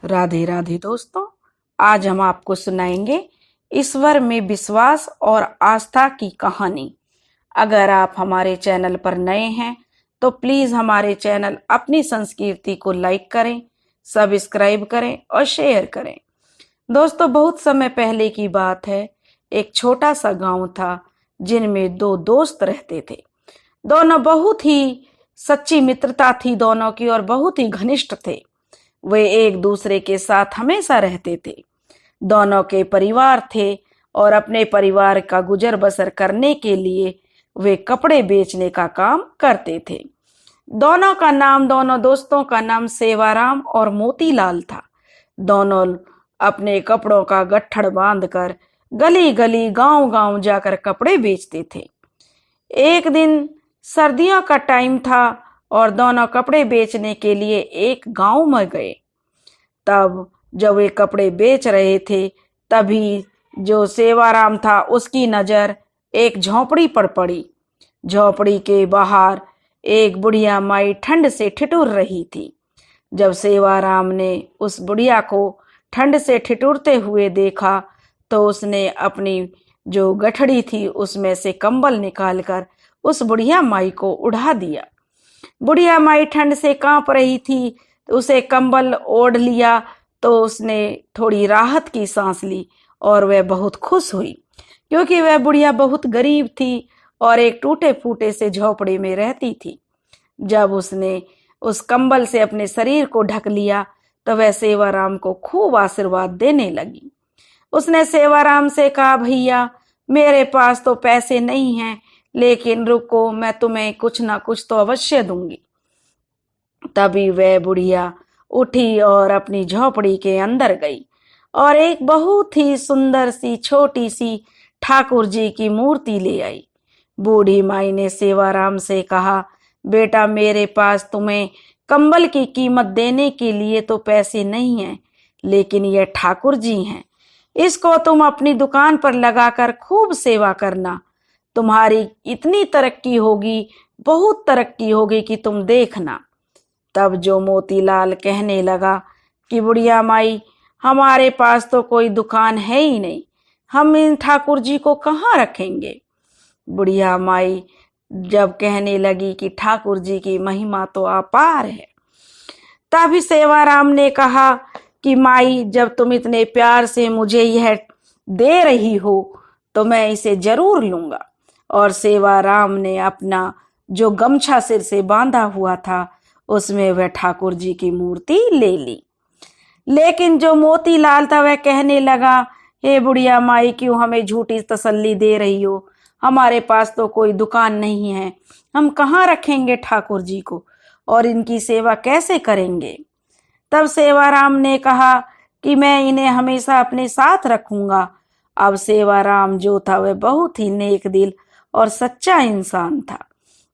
राधे राधे दोस्तों, आज हम आपको सुनाएंगे ईश्वर में विश्वास और आस्था की कहानी। अगर आप हमारे चैनल पर नए हैं तो प्लीज हमारे चैनल अपनी संस्कृति को लाइक करें, सब्सक्राइब करें और शेयर करें। दोस्तों, बहुत समय पहले की बात है। एक छोटा सा गांव था जिनमें दो दोस्त रहते थे। दोनों बहुत ही सच्ची मित्रता थी दोनों की और बहुत ही घनिष्ठ थे। वे एक दूसरे के साथ हमेशा रहते थे। दोनों के परिवार थे और अपने परिवार का गुजर बसर करने के लिए वे कपड़े बेचने का काम करते थे। दोनों दोस्तों का नाम सेवाराम और मोतीलाल था। दोनों अपने कपड़ों का गट्ठड़ बांधकर गली गली गांव गांव जाकर कपड़े बेचते थे। एक दिन सर्दियों का टाइम था और दोनों कपड़े बेचने के लिए एक गांव में गए। तब जब वे कपड़े बेच रहे थे तभी जो सेवाराम था उसकी नजर एक झोपड़ी पर पड़ी। झोपड़ी के बाहर एक बुढ़िया माई ठंड से ठिठुर रही थी। जब सेवाराम ने उस बुढ़िया को ठंड से ठिठुरते हुए देखा तो उसने अपनी जो गठड़ी थी उसमें से कंबल निकालकर उस बुढ़िया माई को उड़ा दिया। बुढ़िया माई ठंड से कांप रही थी, उसे कंबल ओढ़ लिया तो उसने थोड़ी राहत की सांस ली और वह बहुत खुश हुई, क्योंकि वह बुढ़िया बहुत गरीब थी और एक टूटे फूटे से झोपड़े में रहती थी। जब उसने उस कंबल से अपने शरीर को ढक लिया तो वह सेवाराम को खूब आशीर्वाद देने लगी। उसने सेवाराम से कहा, भैया मेरे पास तो पैसे नहीं हैं, लेकिन रुको, मैं तुम्हें कुछ ना कुछ तो अवश्य दूंगी। तभी वह बुढ़िया उठी और अपनी झोपड़ी के अंदर गई और एक बहुत ही सुंदर सी छोटी सी ठाकुर जी की मूर्ति ले आई। बूढ़ी माई ने सेवाराम से कहा, बेटा मेरे पास तुम्हें कंबल की कीमत देने के लिए तो पैसे नहीं हैं, लेकिन यह ठाकुर जी हैं। इसको तुम अपनी दुकान पर लगाकर खूब सेवा करना। तुम्हारी इतनी तरक्की होगी, बहुत तरक्की होगी कि तुम देखना। तब जो मोतीलाल कहने लगा कि बुढ़िया माई, हमारे पास तो कोई दुकान है ही नहीं, हम इन ठाकुर जी को कहाँ रखेंगे। बुढ़िया माई जब कहने लगी कि ठाकुर जी की महिमा तो अपार है, तभी सेवाराम ने कहा कि माई, जब तुम इतने प्यार से मुझे यह दे रही हो तो मैं इसे जरूर लूंगा। और सेवाराम ने अपना जो गमछा सिर से बांधा हुआ था उसमें वह ठाकुर जी की मूर्ति ले ली। लेकिन जो मोतीलाल था वह कहने लगा, हे बुढ़िया माई, क्यों हमें झूठी तसल्ली दे रही हो, हमारे पास तो कोई दुकान नहीं है, हम कहाँ रखेंगे ठाकुर जी को और इनकी सेवा कैसे करेंगे। तब सेवाराम ने कहा कि मैं इन्हें हमेशा अपने साथ रखूंगा। अब सेवाराम जो था वह बहुत ही नेक दिल और सच्चा इंसान था।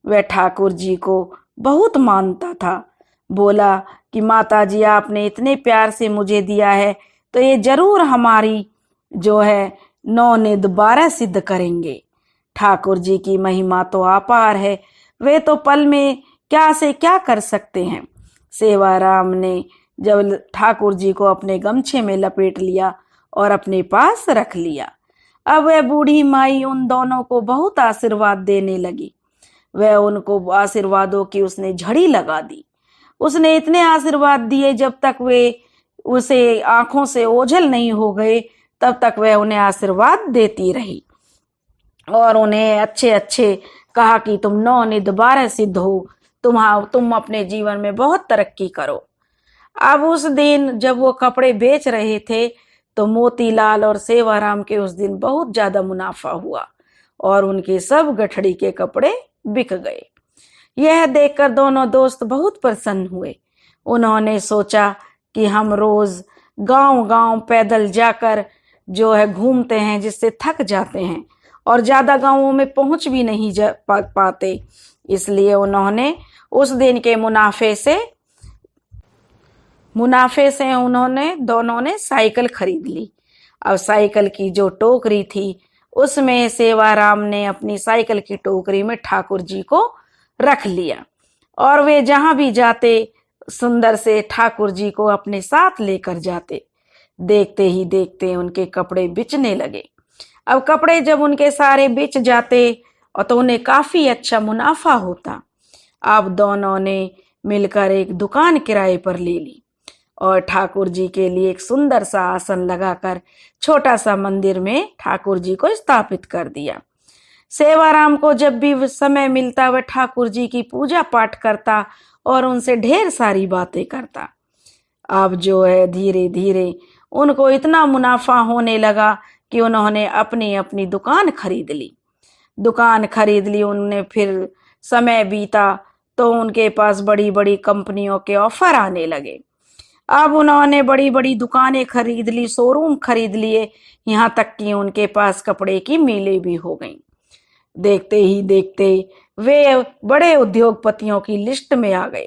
वह ठाकुर जी को बहुत मानता था। बोला कि माता जी, आपने इतने प्यार से मुझे दिया है तो ये जरूर हमारी जो है 9 निध 12 सिद्ध करेंगे। ठाकुर जी की महिमा तो अपार है, वे तो पल में क्या से क्या कर सकते हैं। सेवाराम ने जब ठाकुर जी को अपने गमछे में लपेट लिया और अपने पास रख लिया। अब वह बूढ़ी माई उन दोनों को बहुत आशीर्वाद देने लगी। वह उनको आशीर्वादों की उसने झड़ी लगा दी। उसने इतने आशीर्वाद दिए जब तक वे उसे आंखों से ओझल नहीं हो गए तब तक वह उन्हें आशीर्वाद देती रही और उन्हें अच्छे अच्छे कहा कि तुम 9 निध 12 सिद्ध हो, तुम अपने जीवन में बहुत तरक्की करो। अब उस दिन जब वो कपड़े बेच रहे थे तो मोतीलाल और सेवाराम के उस दिन बहुत ज्यादा मुनाफा हुआ और उनके सब गठड़ी के कपड़े बिक गए। यह देखकर दोनों दोस्त बहुत प्रसन्न हुए। उन्होंने सोचा कि हम रोज गांव गांव पैदल जाकर जो है घूमते हैं, जिससे थक जाते हैं और ज्यादा गांवों में पहुंच भी नहीं पाते। इसलिए उन्होंने उस दिन के मुनाफे से उन्होंने दोनों ने साइकिल खरीद ली। अब साइकिल की जो टोकरी थी उसमें सेवाराम ने अपनी साइकिल की टोकरी में ठाकुर जी को रख लिया और वे जहां भी जाते सुंदर से ठाकुर जी को अपने साथ लेकर जाते। देखते ही देखते उनके कपड़े बिचने लगे। अब कपड़े जब उनके सारे बिच जाते और तो उन्हें काफी अच्छा मुनाफा होता। अब दोनों ने मिलकर एक दुकान किराए पर ले ली और ठाकुर जी के लिए एक सुंदर सा आसन लगाकर छोटा सा मंदिर में ठाकुर जी को स्थापित कर दिया। सेवाराम को जब भी समय मिलता वह ठाकुर जी की पूजा पाठ करता और उनसे ढेर सारी बातें करता। अब जो है धीरे धीरे उनको इतना मुनाफा होने लगा कि उन्होंने अपनी अपनी दुकान खरीद ली। दुकान खरीद ली उन्होंने। फिर समय बीता तो उनके पास बड़ी बड़ी कंपनियों के ऑफर आने लगे। अब उन्होंने बड़ी बड़ी दुकानें खरीद ली, शोरूम खरीद लिए, यहाँ तक कि उनके पास कपड़े की मिलें भी हो गईं। देखते ही देखते वे बड़े उद्योगपतियों की लिस्ट में आ गए।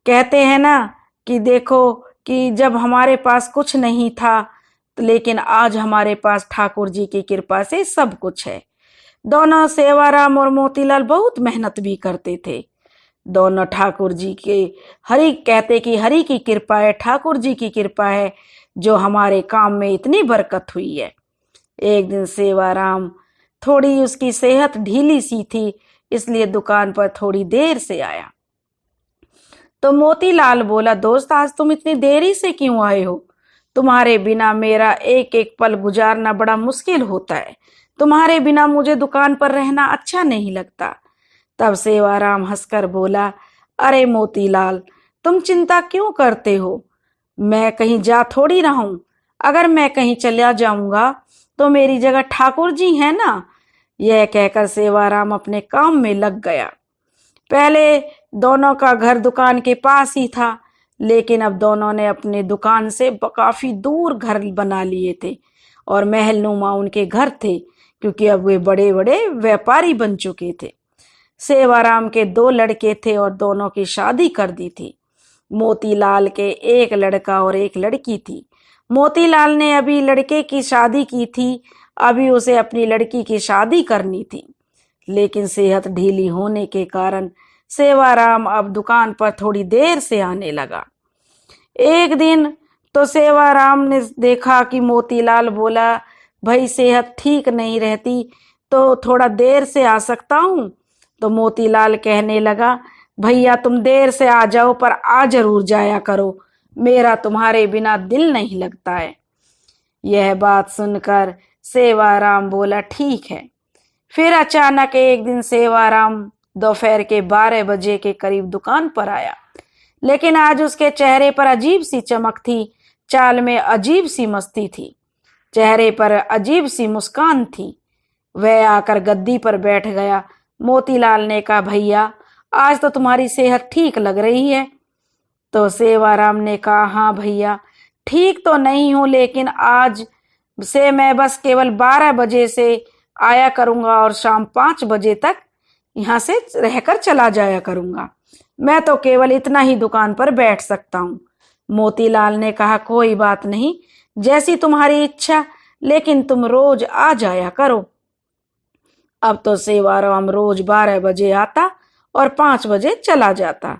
कहते हैं ना कि देखो कि जब हमारे पास कुछ नहीं था लेकिन आज हमारे पास ठाकुर जी की कृपा से सब कुछ है। दोनों सेवाराम और मोतीलाल बहुत मेहनत भी करते थे। दोनों ठाकुर जी के हरि कहते कि हरि की कृपा है, ठाकुर जी की कृपा है जो हमारे काम में इतनी बरकत हुई है। एक दिन सेवाराम थोड़ी उसकी सेहत ढीली सी थी, इसलिए दुकान पर थोड़ी देर से आया। तो मोतीलाल बोला, दोस्त आज तुम इतनी देरी से क्यों आए हो? तुम्हारे बिना मेरा एक एक पल गुजारना बड़ा मुश्किल होता है। तुम्हारे बिना मुझे दुकान पर रहना अच्छा नहीं लगता। तब सेवाराम हंसकर बोला, अरे मोतीलाल तुम चिंता क्यों करते हो? मैं कहीं जा थोड़ी रहा हूं। अगर मैं कहीं चला जाऊंगा तो मेरी जगह ठाकुर जी है ना। यह कहकर सेवाराम अपने काम में लग गया। पहले दोनों का घर दुकान के पास ही था, लेकिन अब दोनों ने अपने दुकान से काफी दूर घर बना लिए थे और महलनुमा उनके घर थे, क्योंकि अब वे बड़े बड़े व्यापारी बन चुके थे। सेवाराम के 2 लड़के थे और दोनों की शादी कर दी थी। मोतीलाल के एक लड़का और एक लड़की थी। मोतीलाल ने अभी लड़के की शादी की थी, अभी उसे अपनी लड़की की शादी करनी थी, लेकिन सेहत ढीली होने के कारण सेवाराम अब दुकान पर थोड़ी देर से आने लगा। एक दिन तो सेवाराम ने देखा कि मोतीलाल बोला, भाई सेहत ठीक नहीं रहती तो थोड़ा देर से आ सकता हूँ। तो मोतीलाल कहने लगा, भैया तुम देर से आ जाओ पर आ जरूर जाया करो, मेरा तुम्हारे बिना दिल नहीं लगता है। यह बात सुनकर सेवाराम बोला, ठीक है। फिर अचानक एक दिन सेवाराम दोपहर के 12 बजे के करीब दुकान पर आया, लेकिन आज उसके चेहरे पर अजीब सी चमक थी, चाल में अजीब सी मस्ती थी, चेहरे पर अजीब सी मुस्कान थी। वह आकर गद्दी पर बैठ गया। मोतीलाल ने कहा, भैया आज तो तुम्हारी सेहत ठीक लग रही है। तो सेवाराम ने कहा, हाँ भैया ठीक तो नहीं हूं, लेकिन आज से मैं बस केवल 12 बजे से आया करूंगा और शाम 5 बजे तक यहाँ से रहकर चला जाया करूंगा। मैं तो केवल इतना ही दुकान पर बैठ सकता हूँ। मोतीलाल ने कहा, कोई बात नहीं, जैसी तुम्हारी इच्छा, लेकिन तुम रोज आ जाया करो। अब तो सेवाराम रोज 12 बजे आता और 5 बजे चला जाता,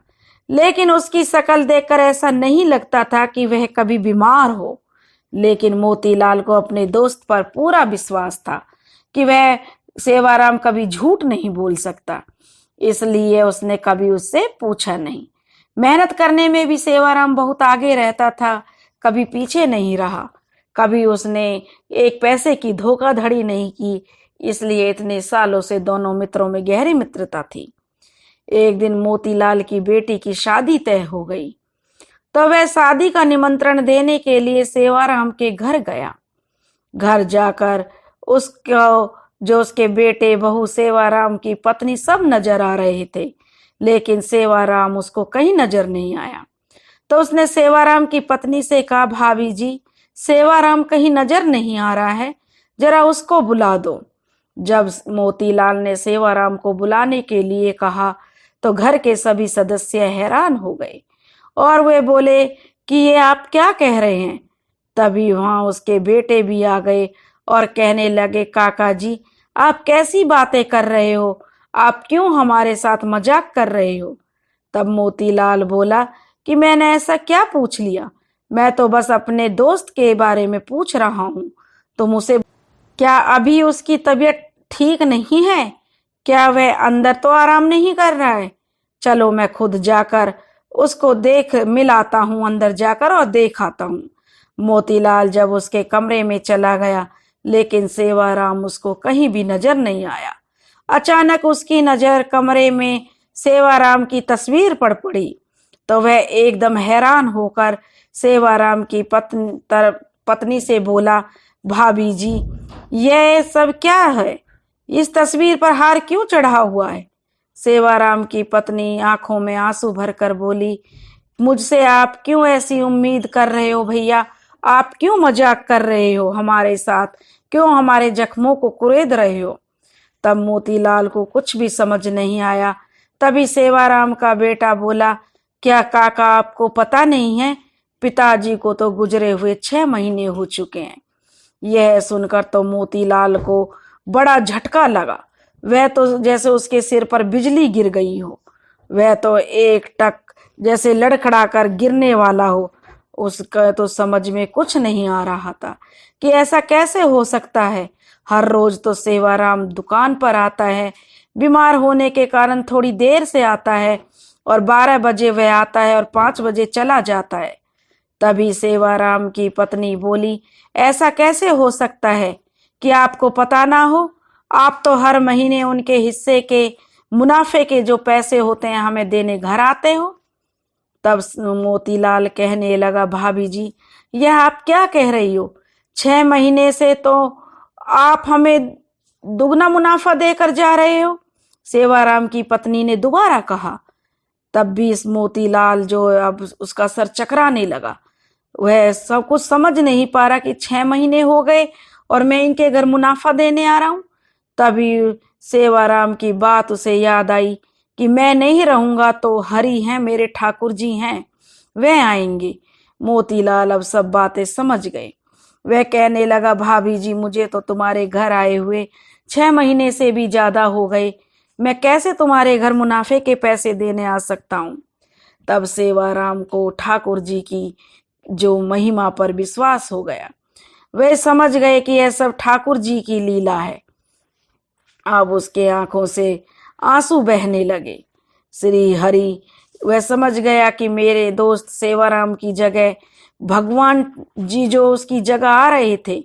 लेकिन उसकी शक्ल देखकर ऐसा नहीं लगता था कि वह कभी बीमार हो। लेकिन मोतीलाल को अपने दोस्त पर पूरा विश्वास था कि वह सेवाराम कभी झूठ नहीं बोल सकता, इसलिए उसने कभी उससे पूछा नहीं। मेहनत करने में भी सेवाराम बहुत आगे रहता था, कभी पीछे नहीं रहा, कभी उसने एक पैसे की धोखाधड़ी नहीं की, इसलिए इतने सालों से दोनों मित्रों में गहरी मित्रता थी। एक दिन मोतीलाल की बेटी की शादी तय हो गई, तो वह शादी का निमंत्रण देने के लिए सेवाराम के घर गया। घर जाकर उसको जो उसके बेटे, बहू, सेवाराम की पत्नी सब नजर आ रहे थे, लेकिन सेवाराम उसको कहीं नजर नहीं आया। तो उसने सेवाराम की पत्नी से कहा, भाभी जी सेवाराम कहीं नजर नहीं आ रहा है, जरा उसको बुला दो। जब मोतीलाल ने सेवाराम को बुलाने के लिए कहा तो घर के सभी सदस्य हैरान हो गए और वे बोले कि ये आप क्या कह रहे हैं। तभी वहां उसके बेटे भी आ गए और कहने लगे, काका जी आप कैसी बातें कर रहे हो, आप क्यों हमारे साथ मजाक कर रहे हो। तब मोतीलाल बोला, कि मैंने ऐसा क्या पूछ लिया? मैं तो बस अपने दोस्त के बारे में पूछ रहा हूँ। तुम उसे क्या अभी उसकी तबीयत ठीक नहीं है? क्या वह अंदर तो आराम नहीं कर रहा है? चलो मैं खुद जाकर उसको देख मिल आता हूँ, अंदर जाकर और देख आता हूँ। मोतीलाल जब उसके कमरे में चला गया, लेकिन सेवाराम उसको कहीं भी नजर नहीं आया। अचानक उसकी नजर कमरे में सेवाराम की तस्वीर पर पड़ी, तो वह एकदम हैरान होकर सेवाराम की पत्नी से बोला, भाभी जी, यह सब क्या है? इस तस्वीर पर हार क्यों चढ़ा हुआ है? सेवाराम की पत्नी आंखों में आंसू भरकर बोली, मुझसे आप क्यों ऐसी उम्मीद कर रहे हो भैया? आप क्यों मजाक कर रहे हो हमारे साथ? क्यों हमारे जख्मों को कुरेद रहे हो? तब मोतीलाल को कुछ भी समझ नहीं आया। तभी सेवाराम का बेटा बोला, क्या काका आपको पता नहीं है? पिताजी को तो गुजरे हुए 6 महीने हो चुके हैं। यह सुनकर तो मोतीलाल को बड़ा झटका लगा। वह तो जैसे उसके सिर पर बिजली गिर गई हो। वह तो एक टक जैसे लड़खड़ाकर गिरने वाला हो। उसका तो समझ में कुछ नहीं आ रहा था कि ऐसा कैसे हो सकता है। हर रोज तो सेवाराम दुकान पर आता है, बीमार होने के कारण थोड़ी देर से आता है, और 12 बजे वह आता है और 5 बजे चला जाता है। तभी सेवाराम की पत्नी बोली, ऐसा कैसे हो सकता है कि आपको पता ना हो? आप तो हर महीने उनके हिस्से के मुनाफे के जो पैसे होते हैं हमें देने घर आते हो। तब मोतीलाल कहने लगा, भाभी जी, यह आप क्या कह रही हो? 6 महीने से तो आप हमें दुगना मुनाफा देकर जा रहे हो। सेवाराम की पत्नी ने दोबारा कहा। तब भी इस मोतीलाल जो अब उसका सर चकराने लगा, वह सब कुछ समझ नहीं पा रहा कि 6 महीने हो गए और मैं इनके घर मुनाफा देने आ रहा हूं। तभी सेवाराम की बात उसे याद आई कि मैं नहीं रहूंगा तो हरि हैं, मेरे ठाकुर जी हैं, वह आएंगे। मोतीलाल अब सब बातें समझ गए। वह कहने लगा, भाभी जी, मुझे तो तुम्हारे घर आए हुए 6 महीने से भी ज्यादा हो गए। मैं कैसे तुम्हारे घर मुनाफे के पैसे देने आ सकता हूँ? तब सेवाराम को ठाकुर जी की जो महिमा पर विश्वास हो गया। वे समझ गए कि यह सब ठाकुर जी की लीला है। अब उसके आंखों से आंसू बहने लगे। श्री हरि वह समझ गया कि मेरे दोस्त सेवाराम की जगह भगवान जी जो उसकी जगह आ रहे थे,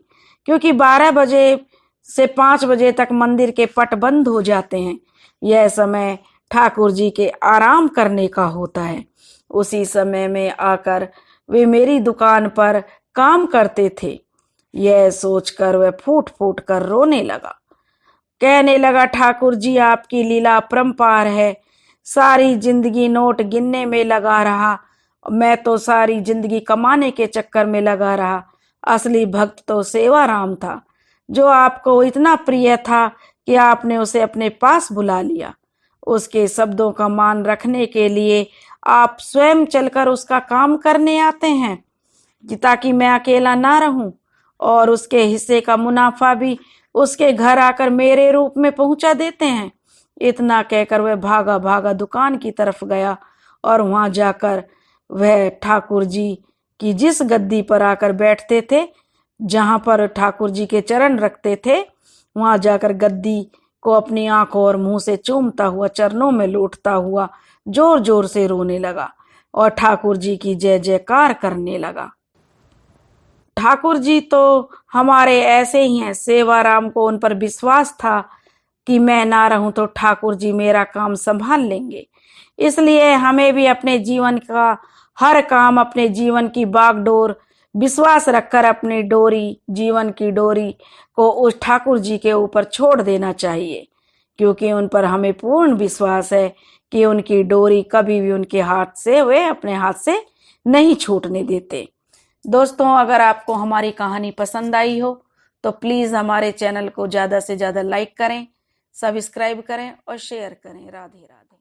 क्योंकि 12 बजे से 5 बजे तक मंदिर के पट बंद हो जाते हैं। यह समय ठाकुर जी के आराम करने का होता है। उसी समय में आकर वे मेरी दुकान पर काम करते थे। यह सोचकर वह फूट फूट कर रोने लगा। कहने लगा, ठाकुर जी, आपकी लीला अपरंपार है। सारी जिंदगी नोट गिनने में लगा रहा, मैं तो सारी जिंदगी कमाने के चक्कर में लगा रहा। असली भक्त तो सेवाराम था, जो आपको इतना प्रिय था कि आपने उसे अपने पास बुला लिया। उसके शब्दों का मान रखने के लिए आप स्वयं चलकर उसका काम करने आते हैं, ताकि मैं अकेला ना रहूं, और उसके हिस्से का मुनाफा भी उसके घर आकर मेरे रूप में पहुंचा देते हैं। इतना कहकर वह भागा भागा दुकान की तरफ गया, और वहां जाकर वह ठाकुर जी की जिस गद्दी पर आकर बैठते थे, जहां पर ठाकुर जी के चरण रखते थे, वहां जाकर गद्दी को अपनी आंखों और मुंह से चूमता हुआ, चरणों में लौटता हुआ जोर जोर से रोने लगा और ठाकुर जी की जय जयकार करने लगा। ठाकुर जी तो हमारे ऐसे ही हैं। सेवाराम को उन पर विश्वास था कि मैं ना रहूं तो ठाकुर जी मेरा काम संभाल लेंगे। इसलिए हमें भी अपने जीवन का हर काम, अपने जीवन की बागडोर विश्वास रखकर अपनी डोरी, जीवन की डोरी को उस ठाकुर जी के ऊपर छोड़ देना चाहिए, क्योंकि उन पर हमें पूर्ण विश्वास है कि उनकी डोरी कभी भी उनके हाथ से, वे अपने हाथ से नहीं छूटने देते। दोस्तों, अगर आपको हमारी कहानी पसंद आई हो तो प्लीज़ हमारे चैनल को ज़्यादा से ज़्यादा लाइक करें, सब्सक्राइब करें और शेयर करें। राधे राधे।